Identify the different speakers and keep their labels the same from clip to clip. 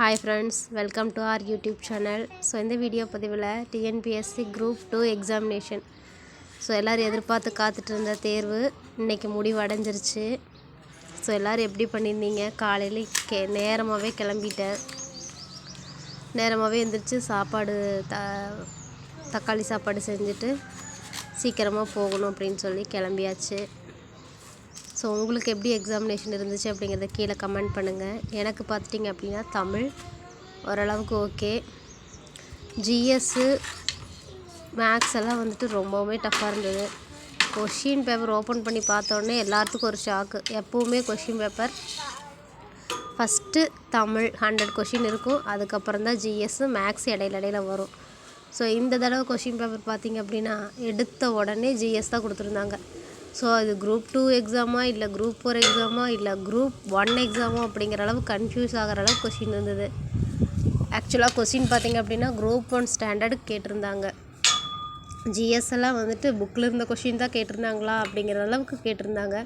Speaker 1: Hi friends, welcome to our YouTube channel. So இந்த video பதிவில் TNPSC Group 2 examination. So எல்லோரும் எதிர்பார்த்து காத்துட்டு இருந்த தேர்வு இன்றைக்கி முடிவடைஞ்சிருச்சு. ஸோ எல்லோரும் எப்படி பண்ணியிருந்தீங்க? காலையில் நேரமாகவே கிளம்பிட்டேன். நேரமாகவே எழுந்திரிச்சு சாப்பாடு தக்காளி சாப்பாடு செஞ்சுட்டு சீக்கிரமாக போகணும் அப்படின்னு சொல்லி கிளம்பியாச்சு. ஸோ உங்களுக்கு எப்படி எக்ஸாமினேஷன் இருந்துச்சு அப்படிங்கிறத கீழே கமெண்ட் பண்ணுங்கள். எனக்கு பார்த்துட்டிங்க அப்படின்னா தமிழ் ஓரளவுக்கு ஓகே. ஜிஎஸ்ஸு மேக்ஸ் எல்லாம் வந்துட்டு ரொம்பவுமே டஃப்பாக இருந்தது. கொஷின் பேப்பர் ஓப்பன் பண்ணி பார்த்தோன்னே எல்லாத்துக்கும் ஒரு ஷாக்கு. எப்போவுமே question paper first Tamil 100 question இருக்கும், அதுக்கப்புறம் தான் ஜிஎஸ்ஸு மேக்ஸ் இடையில வரும். ஸோ இந்த தடவை கொஷின் பேப்பர் பார்த்திங்க அப்படின்னா எடுத்த உடனே ஜிஎஸ் தான் கொடுத்துருந்தாங்க. ஸோ அது குரூப் 2 எக்ஸாமா இல்லை குரூப் 4 எக்ஸாமா இல்லை குரூப் 1 எக்ஸாமா அப்படிங்கிற அளவு கன்ஃபியூஸ் ஆகிற அளவுக்கு கொஷின் இருந்தது. ஆக்சுவலாக கொஷின் பார்த்திங்க அப்படின்னா குரூப் 1 ஸ்டாண்டர்டுக்கு கேட்டிருந்தாங்க. ஜிஎஸ் எல்லாம் வந்துட்டு புக்கில் இருந்த கொஷின் தான் கேட்டிருந்தாங்களா அப்படிங்கிற அளவுக்கு கேட்டிருந்தாங்க.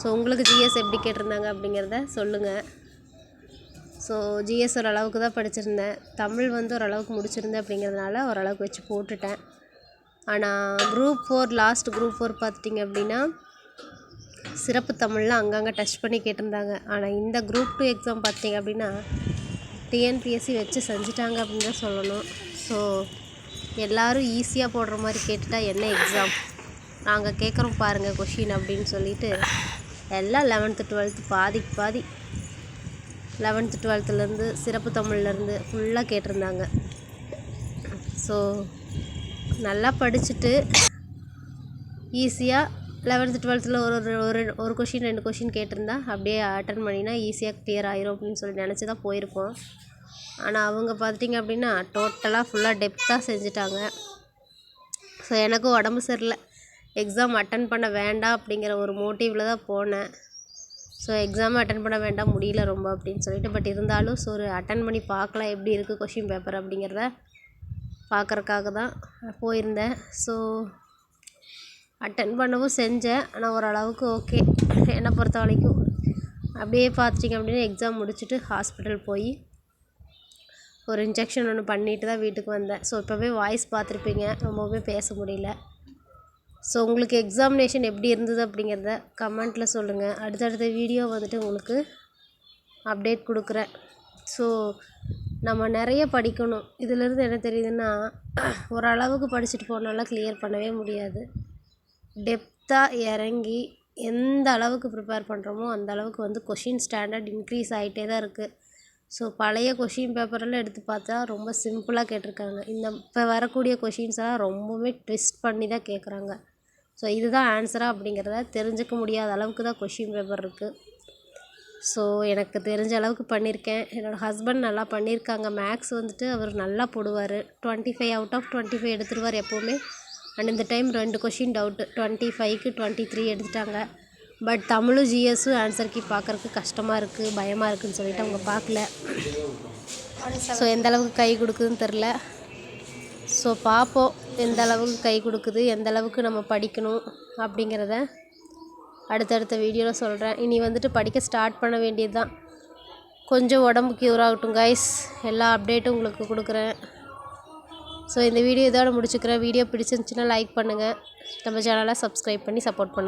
Speaker 1: ஸோ உங்களுக்கு ஜிஎஸ் எப்படி கேட்டிருந்தாங்க அப்படிங்கிறத சொல்லுங்கள். ஸோ ஜிஎஸ் ஓரளவுக்கு தான் படிச்சிருந்தேன். தமிழ் வந்து ஓரளவுக்கு முடிச்சிருந்தேன் அப்படிங்கிறதுனால ஓரளவுக்கு வச்சு போட்டுட்டேன். ஆனால் குரூப் 4 லாஸ்ட் குரூப் 4 பார்த்துட்டிங்க அப்படின்னா சிறப்பு தமிழில் அங்கங்கே டச் பண்ணி கேட்டிருந்தாங்க. ஆனால் இந்த குரூப் 2 எக்ஸாம் பார்த்திங்க அப்படின்னா டிஎன்பிஎஸ்சி வச்சு செஞ்சுட்டாங்க அப்படின்னு தான் சொல்லணும். ஸோ எல்லோரும் ஈஸியாக போடுற மாதிரி கேட்டுட்டா என்ன எக்ஸாம், நாங்கள் கேட்குறோம் பாருங்கள் கொஷின் அப்படின்னு சொல்லிட்டு எல்லாம் 11th 12th பாதி 11th 12th சிறப்பு தமிழ்லேருந்து ஃபுல்லாக கேட்டிருந்தாங்க. ஸோ நல்லா படிச்சுட்டு ஈஸியாக 11th 12th ஒரு கொஷின் 2 கொஷின் கேட்டிருந்தா அப்படியே அட்டன் பண்ணினா ஈஸியாக கிளியர் ஆயிரும் அப்படின்னு சொல்லி நினச்சி தான் போயிருப்போம். ஆனால் அவங்க பார்த்திங்க அப்படின்னா டோட்டலாக ஃபுல்லாக டெப்த்தாக செஞ்சுட்டாங்க. ஸோ எனக்கும் உடம்பு சரியில்லை, எக்ஸாம் அட்டன் பண்ண வேண்டாம் அப்படிங்கிற ஒரு மோட்டிவில் தான் போனேன். ஸோ எக்ஸாம் அட்டன் பண்ண வேண்டாம் முடியல ரொம்ப அப்படின்னு சொல்லிட்டு, பட் இருந்தாலும் ஸோ ஒரு அட்டன் பண்ணி பார்க்கலாம் எப்படி இருக்குது கொஷின் பேப்பர் அப்படிங்கிறத பார்க்குறக்காக தான் போயிருந்தேன். ஸோ அட்டன் பண்ணவும் செஞ்சேன். ஆனால் ஓரளவுக்கு ஓகே என்னை பொறுத்த வரைக்கும். அப்படியே பார்த்துட்டிங்க அப்படின்னா எக்ஸாம் முடிச்சுட்டு ஹாஸ்பிட்டல் போய் ஒரு இன்ஜெக்ஷன் ஒன்று பண்ணிட்டு தான் வீட்டுக்கு வந்தேன். ஸோ இப்போவே வாய்ஸ் பார்த்துருப்பீங்க, ரொம்பவே பேச முடியல. ஸோ உங்களுக்கு எக்ஸாமினேஷன் எப்படி இருந்தது அப்படிங்கிறத கமெண்ட்டில் சொல்லுங்கள். அடுத்தடுத்த வீடியோ வந்துட்டு உங்களுக்கு அப்டேட் கொடுக்குறேன். ஸோ நம்ம நிறைய படிக்கணும். இதிலேருந்து என்ன தெரியுதுன்னா ஓரளவுக்கு படிச்சுட்டு போனால கிளியர் பண்ணவே முடியாது. டெப்த்தாக இறங்கி எந்த அளவுக்கு ப்ரிப்பேர் பண்ணுறோமோ அந்த அளவுக்கு வந்து கொஷின் ஸ்டாண்டர்ட் இன்க்ரீஸ் ஆகிட்டே தான் இருக்குது. ஸோ பழைய கொஷின் பேப்பரெல்லாம் எடுத்து பார்த்தா ரொம்ப சிம்பிளாக கேட்டிருக்காங்க. இப்போ வரக்கூடிய கொஷின்ஸ் எல்லாம் ரொம்பவே ட்விஸ்ட் பண்ணி தான் கேட்குறாங்க. ஸோ இதுதான் ஆன்சரா அப்படிங்கிறத தெரிஞ்சுக்க முடியாத அளவுக்கு தான் கொஷின் பேப்பர் இருக்குது. ஸோ எனக்கு தெரிஞ்ச அளவுக்கு பண்ணியிருக்கேன். என்னோடய ஹஸ்பண்ட் நல்லா பண்ணியிருக்காங்க. மேக்ஸ் வந்துட்டு அவர் நல்லா போடுவார். 25 out of 25 எடுத்துருவார் எப்போவுமே. அண்ட் இந்த டைம் 2 கொஷின் டவுட்டு, 25க்கு 23 எடுத்துட்டாங்க. பட் தமிழும் ஜிஎஸ்ஸும் ஆன்சர் கீ பார்க்குறதுக்கு கஷ்டமாக இருக்குது, பயமாக இருக்குதுன்னு சொல்லிட்டு அவங்க பார்க்கல. ஸோ எந்த அளவுக்கு கை கொடுக்குதுன்னு தெரில. ஸோ பார்ப்போம் எந்த அளவுக்கு கை கொடுக்குது, எந்த அளவுக்கு நம்ம படிக்கணும் அப்படிங்கிறத அடுத்தடுத்த வீடியோவில் சொல்கிறேன். இனி வந்துட்டு படிக்க ஸ்டார்ட் பண்ண வேண்டியது தான். கொஞ்சம் உடம்பு க்யூர் ஆகட்டும் கைஸ், எல்லா அப்டேட்டும் உங்களுக்கு கொடுக்குறேன். ஸோ இந்த வீடியோ இதோட முடிச்சுக்கிறேன். வீடியோ பிடிச்சிருந்துச்சின்னா லைக் பண்ணுங்கள், நம்ம சேனலை சப்ஸ்கிரைப் பண்ணி சப்போர்ட் பண்ணுங்கள்.